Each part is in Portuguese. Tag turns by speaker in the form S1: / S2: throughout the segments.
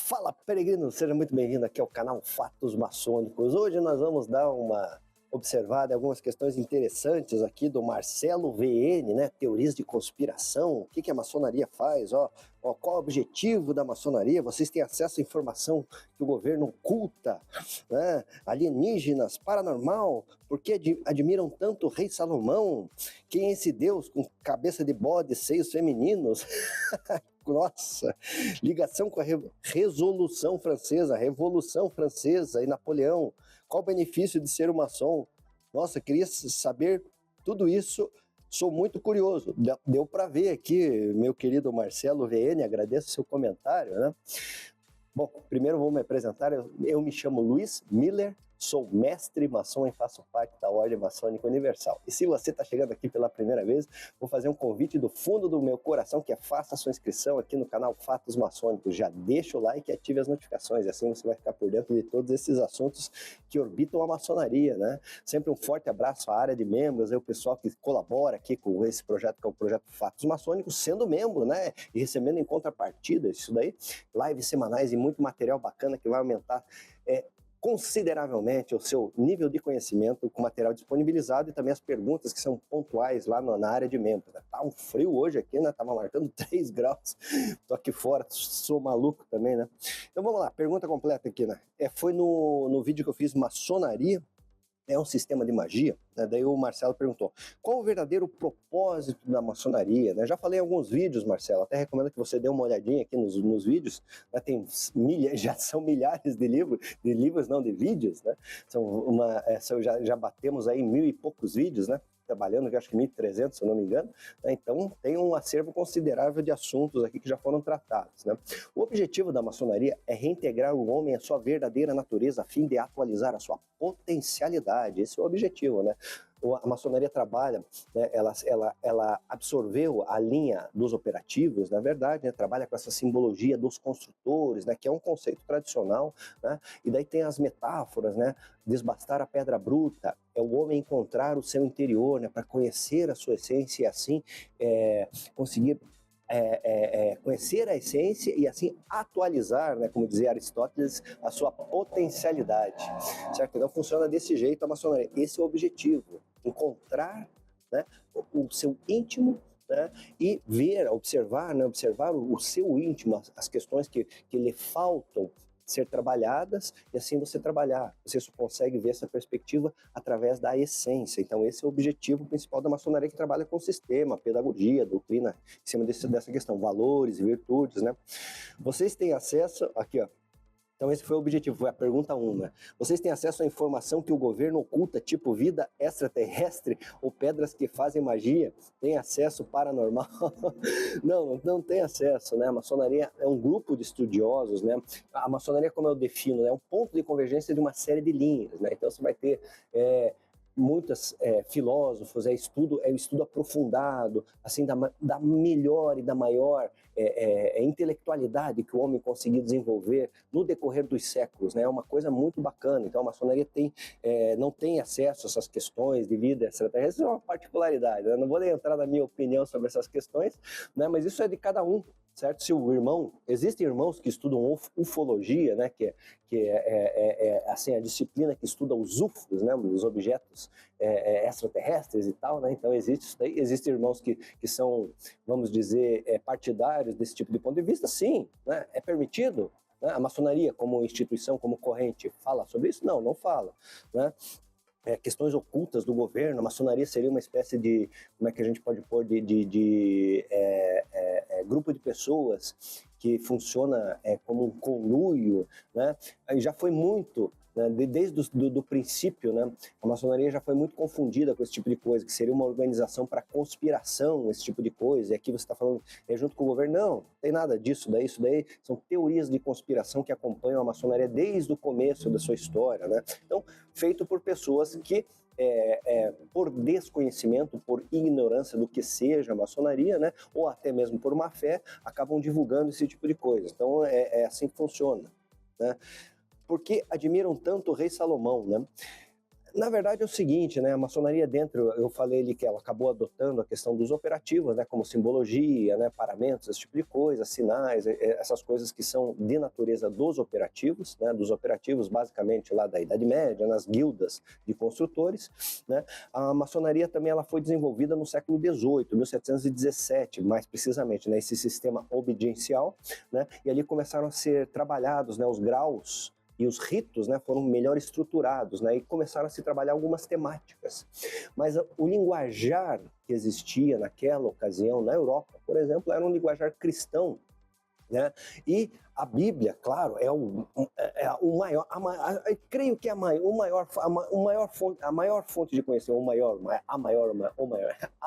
S1: Fala, peregrino, seja muito bem-vindo aqui ao canal Fatos Maçônicos. Hoje nós vamos dar uma observada em algumas questões interessantes aqui do Marcelo VN, né? Teorias de conspiração, o que a maçonaria faz, qual o objetivo da maçonaria? Vocês têm acesso à informação que o governo oculta, né? Alienígenas, paranormal, por que admiram tanto o rei Salomão? Quem é esse Deus com cabeça de bode, seios femininos? Nossa, ligação com a Revolução Francesa e Napoleão. Qual o benefício de ser um maçom? Nossa, queria saber tudo isso. Sou muito curioso. Deu para ver aqui, meu querido Marcelo VN, agradeço o seu comentário, né? Bom, primeiro vou me apresentar. Eu me chamo Luiz Miller, sou mestre maçom e faço parte da Ordem Maçônica Universal. E se você está chegando aqui pela primeira vez, vou fazer um convite do fundo do meu coração, que é faça a sua inscrição aqui no canal Fatos Maçônicos. Já deixa o like e ative as notificações, e assim você vai ficar por dentro de todos esses assuntos que orbitam a maçonaria, né? Sempre um forte abraço à área de membros, o pessoal que colabora aqui com esse projeto, que é o projeto Fatos Maçônicos, sendo membro, né? E recebendo em contrapartida isso daí, lives semanais e muito material bacana que vai aumentar consideravelmente o seu nível de conhecimento com material disponibilizado e também as perguntas que são pontuais lá na área de membros. Né? Tá um frio hoje aqui, né? Tava marcando 3 graus. Tô aqui fora, sou maluco também, né? Então vamos lá, pergunta completa aqui, né? Foi no vídeo que eu fiz maçonaria, é um sistema de magia, né? Daí o Marcelo perguntou, qual o verdadeiro propósito da maçonaria? Né? Já falei em alguns vídeos, Marcelo, até recomendo que você dê uma olhadinha aqui nos vídeos, né? Já são milhares de vídeos, né? Já batemos aí 1000 e poucos vídeos, né? Trabalhando, que acho que 1.300, se eu não me engano, né? Então tem um acervo considerável de assuntos aqui que já foram tratados, né? O objetivo da maçonaria é reintegrar o homem à sua verdadeira natureza a fim de atualizar a sua potencialidade. Esse é o objetivo, né? A maçonaria trabalha, né, ela absorveu a linha dos operativos, na verdade, né, trabalha com essa simbologia dos construtores, né, que é um conceito tradicional, né, e daí tem as metáforas, né, desbastar a pedra bruta, é o homem encontrar o seu interior, né, para conhecer a sua essência e assim conseguir conhecer a essência e assim atualizar, né, como dizia Aristóteles, a sua potencialidade, certo? Então funciona desse jeito a maçonaria. Esse é o objetivo, encontrar, né, o seu íntimo, né, e observar o seu íntimo, as questões que lhe faltam ser trabalhadas, e assim você só consegue ver essa perspectiva através da essência. Então esse é o objetivo principal da maçonaria, que trabalha com sistema, pedagogia, doutrina, em cima dessa questão, valores e virtudes, né? Vocês têm acesso, aqui ó, então esse foi o objetivo, foi a pergunta 1, né? Vocês têm acesso à informação que o governo oculta, tipo vida extraterrestre ou pedras que fazem magia? Tem acesso paranormal? Não tem acesso, né? A maçonaria é um grupo de estudiosos, né? A maçonaria, como eu defino, é um ponto de convergência de uma série de linhas, né? Então você vai ter muitos filósofos, estudo aprofundado, assim, da melhor e da maior intelectualidade que o homem conseguiu desenvolver no decorrer dos séculos, né? É uma coisa muito bacana. Então a maçonaria não tem acesso a essas questões de vida extraterrestre, é uma particularidade, né? Não vou nem entrar na minha opinião sobre essas questões, né? Mas isso é de cada um, certo? Se o existem irmãos que estudam ufologia, né? Que é assim, a disciplina que estuda os UFOs, né? Os objetos extraterrestres e tal, né? Então existe isso daí. Existem irmãos que são, vamos dizer, partidários desse tipo de ponto de vista, sim, né? É permitido, né? A maçonaria como instituição, como corrente, fala sobre isso? Não fala, né? Questões ocultas do governo, a maçonaria seria uma espécie de, como é que a gente pode pôr, de grupo de pessoas que funciona como um conluio, né? Já foi muito, né, desde o princípio, né, a maçonaria já foi muito confundida com esse tipo de coisa, que seria uma organização para conspiração, esse tipo de coisa, e aqui você está falando junto com o governo. Não tem nada disso, isso daí são teorias de conspiração que acompanham a maçonaria desde o começo da sua história, né? Então, feito por pessoas que por desconhecimento, por ignorância do que seja a maçonaria, né, ou até mesmo por má fé, acabam divulgando esse tipo de coisa. Então é assim que funciona, né? Por que admiram tanto o rei Salomão, né? Na verdade é o seguinte, né, a maçonaria dentro, eu falei ali que ela acabou adotando a questão dos operativos, né, como simbologia, né, paramentos, esse tipo de coisa, sinais, essas coisas que são de natureza dos operativos, né, dos operativos basicamente lá da Idade Média, nas guildas de construtores, né. A maçonaria também ela foi desenvolvida no século XVIII, 1717, mais precisamente, né, esse sistema obediencial, né, e ali começaram a ser trabalhados, né, os graus e os ritos, né, foram melhor estruturados, né, e começaram a se trabalhar algumas temáticas. Mas o linguajar que existia naquela ocasião na Europa, por exemplo, era um linguajar cristão, né? E a Bíblia, claro, é o maior, creio que é a maior fonte de conhecimento, a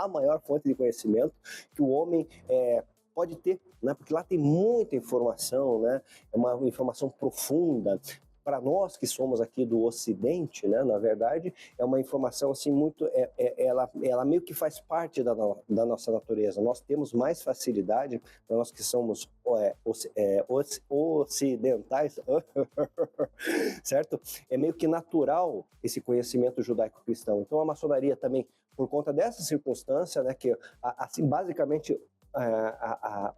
S1: maior fonte de conhecimento que o homem pode ter, né? Porque lá tem muita informação, né? É uma informação profunda. Para nós que somos aqui do Ocidente, né, na verdade, é uma informação assim muito, ela meio que faz parte da nossa natureza. Nós temos mais facilidade, para nós que somos ocidentais, certo? É meio que natural esse conhecimento judaico-cristão. Então a maçonaria também, por conta dessa circunstância, né, que assim basicamente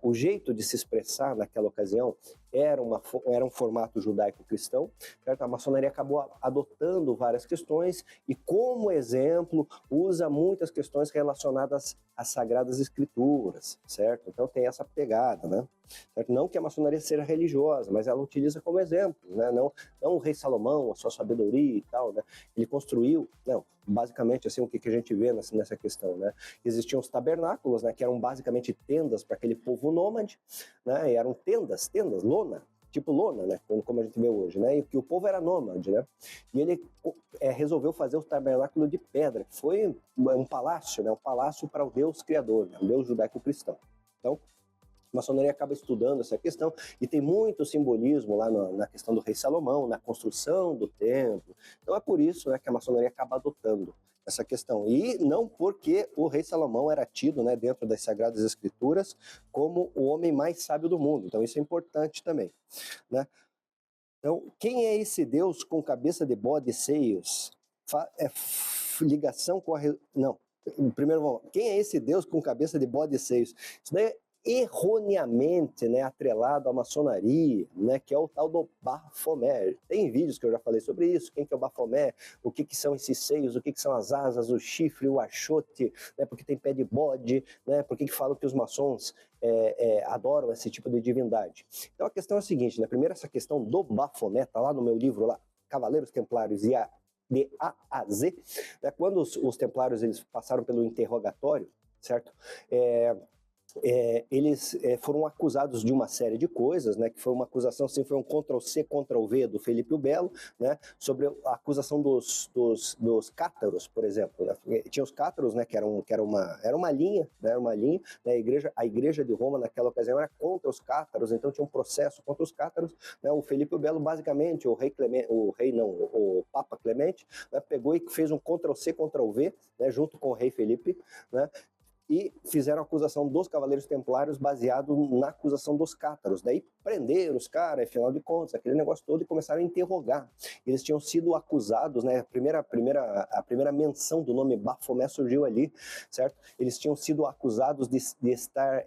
S1: o jeito de se expressar naquela ocasião era um formato judaico-cristão, certo? A maçonaria acabou adotando várias questões e, como exemplo, usa muitas questões relacionadas às Sagradas Escrituras, certo? Então tem essa pegada, né? Certo? Não que a maçonaria seja religiosa, mas ela utiliza como exemplo, né? Não o rei Salomão, a sua sabedoria e tal, né? Ele construiu, não, basicamente assim, o que a gente vê nessa questão, né? Existiam os tabernáculos, né? Que eram basicamente tendas para aquele povo nômade, né? E eram tendas, lona, tipo lona, né? Como a gente vê hoje, né? E que o povo era nômade, né? E ele resolveu fazer o tabernáculo de pedra, que foi um palácio, né? Um palácio para o Deus Criador, né? O Deus judaico-cristão. Então, a maçonaria acaba estudando essa questão e tem muito simbolismo lá na questão do rei Salomão, na construção do templo. Então é por isso, né, que a maçonaria acaba adotando essa questão. E não porque o rei Salomão era tido, né, dentro das Sagradas Escrituras como o homem mais sábio do mundo. Então isso é importante também, né? Então, quem é esse Deus com cabeça de bode e seios? Ligação com a... Não, primeiro, quem é esse Deus com cabeça de bode e seios? Isso daí é erroneamente, né, atrelado à maçonaria, né, que é o tal do Baphomet. Tem vídeos que eu já falei sobre isso, quem que é o Baphomet, o que são esses seios, o que são as asas, o chifre, o achote, né, porque tem pé de bode, né, por que falam que os maçons adoram esse tipo de divindade. Então a questão é a seguinte, né, primeiro essa questão do Baphomet, tá lá no meu livro lá, Cavaleiros Templários de A a Z, né, quando os templários eles passaram pelo interrogatório, certo? Eles foram acusados de uma série de coisas, né, que foi uma acusação, assim, foi um Ctrl-C, Ctrl-V do Felipe o Belo, né, sobre a acusação dos cátaros, por exemplo, né. Tinha os cátaros, né, que era uma linha, né, a igreja de Roma naquela ocasião era contra os cátaros, então tinha um processo contra os cátaros, né, o Felipe o Belo basicamente, o Papa Clemente, né, pegou e fez um Ctrl-C, Ctrl-V, né, junto com o rei Felipe, né, e fizeram a acusação dos Cavaleiros Templários baseado na acusação dos cátaros. Daí prenderam os caras, afinal de contas, aquele negócio todo, e começaram a interrogar. Eles tinham sido acusados, né? A primeira menção do nome Baphomet surgiu ali, certo? Eles tinham sido acusados de estar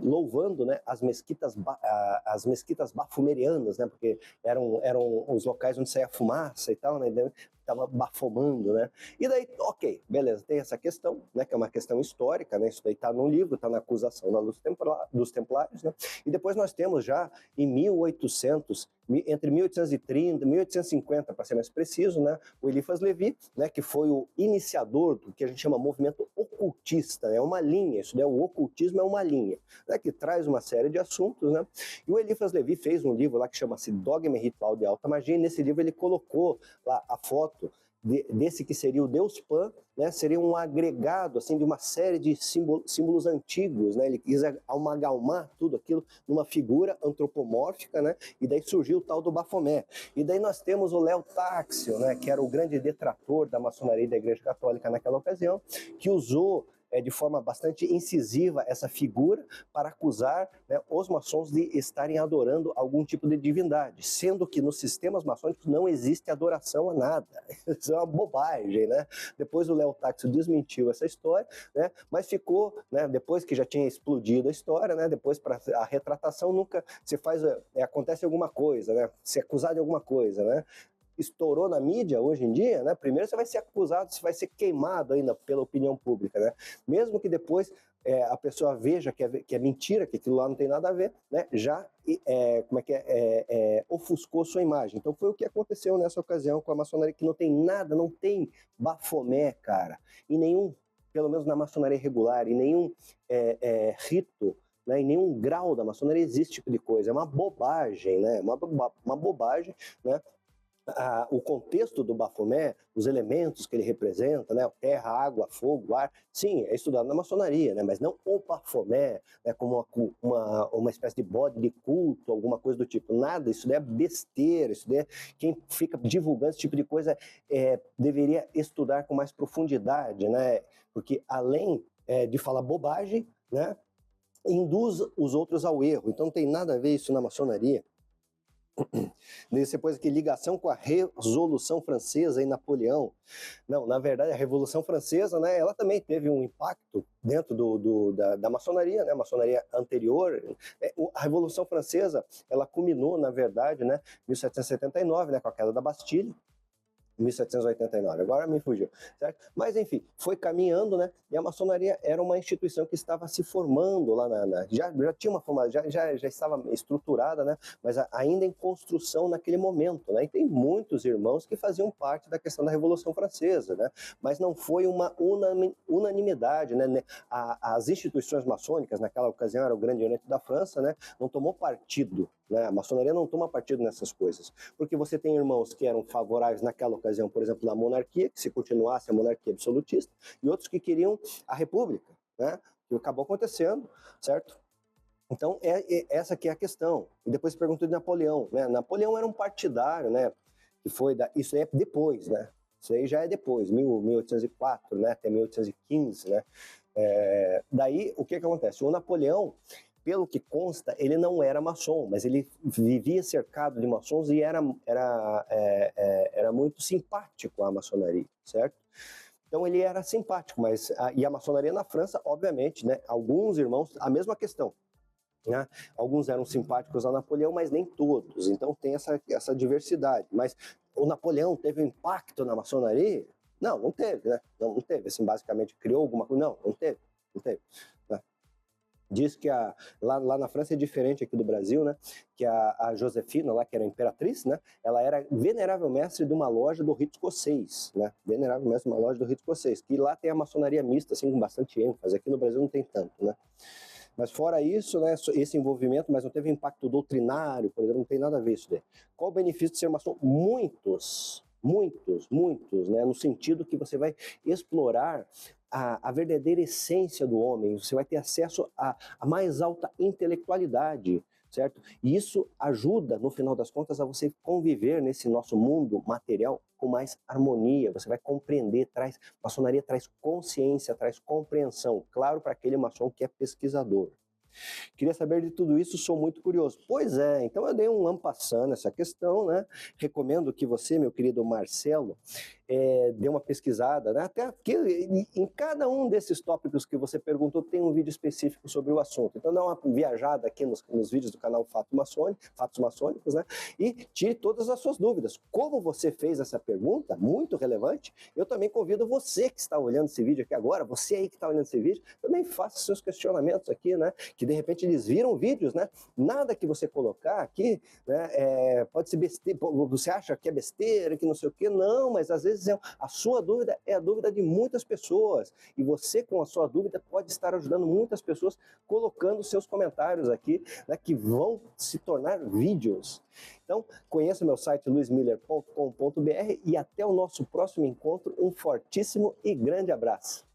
S1: louvando, né, as mesquitas bafomerianas, né? Porque eram os locais onde saía fumaça e tal, né? Estava bafomando, né? E daí, ok, beleza, tem essa questão, né, que é uma questão histórica, né? Isso daí está no livro, está na acusação dos templários, né? E depois nós temos já em 1800, entre 1830 e 1850, para ser mais preciso, né, o Eliphas Levi, né, que foi o iniciador do que a gente chama movimento ocultista, é uma linha, isso daí, o ocultismo é uma linha, né, que traz uma série de assuntos, né? E o Eliphas Levi fez um livro lá que chama-se Dogma e Ritual de Alta Magia, e nesse livro ele colocou lá a foto desse que seria o Deus Pan, né, seria um agregado assim, de uma série de símbolos antigos, né? Ele quis amalgamar tudo aquilo numa figura antropomórfica, né? E daí surgiu o tal do Baphomet. E daí nós temos o Léo Táxio, né, que era o grande detrator da maçonaria e da Igreja Católica naquela ocasião, que usou de forma bastante incisiva essa figura para acusar, né, os maçons de estarem adorando algum tipo de divindade, sendo que nos sistemas maçônicos não existe adoração a nada. Isso é uma bobagem, né? Depois o Léo Táxio desmentiu essa história, né? Mas ficou, né, depois que já tinha explodido a história, né, depois para a retratação nunca se faz, acontece alguma coisa, né? Se acusar de alguma coisa, né? Estourou na mídia hoje em dia, né? Primeiro você vai ser acusado, você vai ser queimado ainda pela opinião pública, né? Mesmo que depois a pessoa veja que é mentira, que aquilo lá não tem nada a ver, né? Já ofuscou sua imagem. Então foi o que aconteceu nessa ocasião com a maçonaria, que não tem nada, não tem bafomé, cara, e nenhum, pelo menos na maçonaria regular, e nenhum rito, né, em nenhum grau da maçonaria existe esse tipo de coisa. É uma bobagem, né? Uma bobagem, né? O contexto do Bafomé, os elementos que ele representa, né, terra, água, fogo, ar, sim, é estudado na maçonaria, né, mas não o Bafomé, né, como uma espécie de bode de culto, alguma coisa do tipo, nada, isso daí é besteira, isso daí é, quem fica divulgando esse tipo de coisa deveria estudar com mais profundidade, né, porque além de falar bobagem, né, induz os outros ao erro, então não tem nada a ver isso na maçonaria. Depois aqui, ligação com a Revolução Francesa e Napoleão. Não, na verdade, a Revolução Francesa, né, ela também teve um impacto dentro da maçonaria, né, a maçonaria anterior. A Revolução Francesa, ela culminou, na verdade, né, 1779, né, com a queda da Bastilha. 1789, agora me fugiu, certo? Mas enfim, foi caminhando, né? E a maçonaria era uma instituição que estava se formando lá já tinha uma formação, já estava estruturada, né? Mas ainda em construção naquele momento, né? E tem muitos irmãos que faziam parte da questão da Revolução Francesa, né? Mas não foi uma unanimidade, né? As instituições maçônicas naquela ocasião era o Grande Oriente da França, né? Não tomou partido, né? A maçonaria não toma partido nessas coisas, porque você tem irmãos que eram favoráveis naquela ocasião, por exemplo, da monarquia, que se continuasse a monarquia absolutista, e outros que queriam a república, né? Que acabou acontecendo, certo? Então, essa aqui é a questão. E depois perguntou de Napoleão, né? Napoleão era um partidário, né? Que foi isso aí é depois, né? Isso aí já é depois, 1804, né? Até 1815, né? Daí, o que acontece? O Napoleão, pelo que consta, ele não era maçom, mas ele vivia cercado de maçons e era muito simpático à maçonaria, certo? Então ele era simpático, e a maçonaria na França, obviamente, né? Alguns irmãos, a mesma questão, né? Alguns eram simpáticos a Napoleão, mas nem todos, então tem essa diversidade. Mas o Napoleão teve um impacto na maçonaria? Não teve, né? Não teve, assim, basicamente criou alguma coisa? Não teve. Né? Diz que lá na França é diferente aqui do Brasil, né? Que a Josefina, lá que era imperatriz, né? Ela era venerável mestre de uma loja do rito escocês, né? Venerável mestre de uma loja do rito escocês, que lá tem a maçonaria mista, assim, com bastante ênfase. Aqui no Brasil não tem tanto, né? Mas fora isso, né, esse envolvimento, mas não teve impacto doutrinário, por exemplo, não tem nada a ver isso daí. Qual o benefício de ser maçom? Muitos, né, no sentido que você vai explorar a verdadeira essência do homem, você vai ter acesso à mais alta intelectualidade, certo? E isso ajuda, no final das contas, a você conviver nesse nosso mundo material com mais harmonia, você vai compreender, maçonaria traz consciência, traz compreensão, claro, para aquele maçom que é pesquisador. Queria saber de tudo isso, sou muito curioso. Pois é, então eu dei um ampassando nessa questão, né? Recomendo que você, meu querido Marcelo, dê uma pesquisada, né? Até porque em cada um desses tópicos que você perguntou tem um vídeo específico sobre o assunto. Então dá uma viajada aqui nos vídeos do canal Fatos Maçônicos, né? E tire todas as suas dúvidas. Como você fez essa pergunta, muito relevante, eu também convido você que está olhando esse vídeo aqui agora, você aí que está olhando esse vídeo, também faça seus questionamentos aqui, né? Que de repente eles viram vídeos, né? Nada que você colocar aqui, né? Pode ser besteira, você acha que é besteira, que não sei o quê, não, mas às vezes a sua dúvida é a dúvida de muitas pessoas, e você com a sua dúvida pode estar ajudando muitas pessoas colocando seus comentários aqui, né? Que vão se tornar vídeos. Então, conheça meu site luismiller.com.br e até o nosso próximo encontro, um fortíssimo e grande abraço.